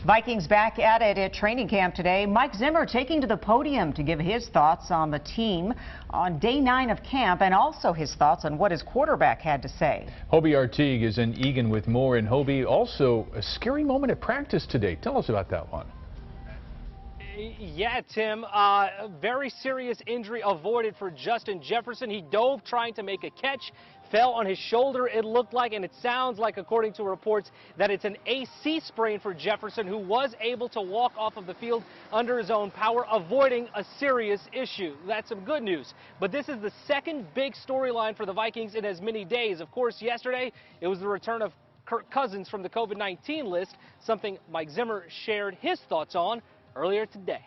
Vikings back at it at training camp today. Mike Zimmer taking to the podium to give his thoughts on the team on day 9 of camp, and also his thoughts on what his quarterback had to say. Hobie Artigue is in Eagan with more. And Hobie, also a scary moment at practice today. Tell us about that one. Yeah, Tim, very serious injury avoided for Justin Jefferson. He dove trying to make a catch, fell on his shoulder, it looked like, and it sounds like, according to reports, that it's an AC sprain for Jefferson, who was able to walk off of the field under his own power, avoiding a serious issue. That's some good news. But this is the second big storyline for the Vikings in as many days. Of course, yesterday it was the return of Kirk Cousins from the COVID-19 list, something Mike Zimmer shared his thoughts on earlier today.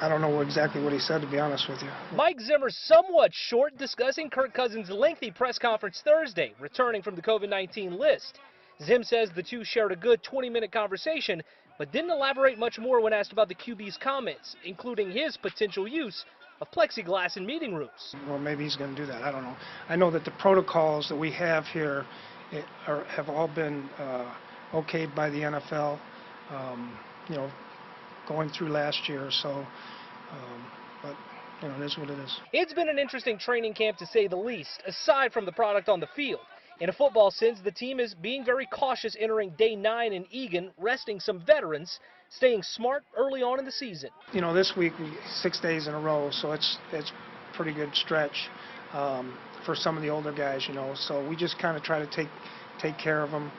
I don't know exactly what he said, to be honest with you. Mike Zimmer somewhat short discussing Kirk Cousins' lengthy press conference Thursday, returning from the COVID-19 list. Zim says the two shared a good 20-minute conversation, but didn't elaborate much more when asked about the QB's comments, including his potential use of plexiglass in meeting rooms. Well, maybe he's going to do that. I don't know. I know that the protocols that we have here have all been okayed by the NFL. You know, going through last year, so but you know, it is what it is. It's been an interesting training camp, to say the least, aside from the product on the field. In a football sense, the team is being very cautious entering day 9 in Eagan, resting some veterans, staying smart early on in the season. You know, this week 6 days in a row, so it's pretty good stretch for some of the older guys, you know, so we just kind of try to take care of them.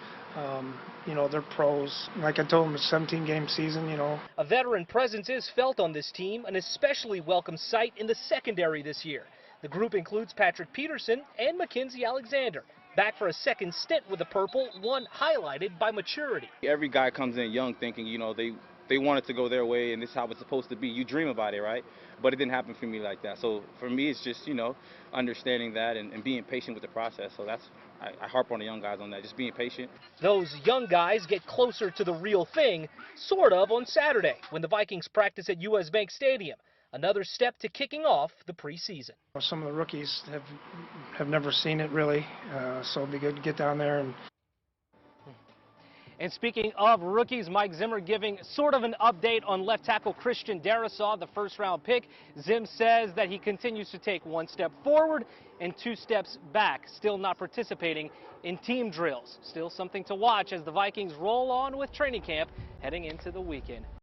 You know, they're pros. Like I told them, it's a 17-game season, you know. A veteran presence is felt on this team, an especially welcome sight in the secondary this year. The group includes Patrick Peterson and Mackenzie Alexander, back for a second stint with the Purple, one highlighted by maturity. Every guy comes in young thinking, you know, they want it to go their way and this is how it's supposed to be. You dream about it, right? But it didn't happen for me like that. So for me, it's just, you know, understanding that and being patient with the process. So that's, I harp on the young guys on that, just being patient. Those young guys get closer to the real thing, sort of, on Saturday when the Vikings practice at US Bank Stadium. Another step to kicking off the preseason. Some of the rookies have never seen it really, so it'll be good to get down there. And speaking of rookies, Mike Zimmer giving sort of an update on left tackle Christian Darrisaw, the first-round pick. Zim says that he continues to take 1 step forward and 2 steps back, still not participating in team drills. Still something to watch as the Vikings roll on with training camp heading into the weekend.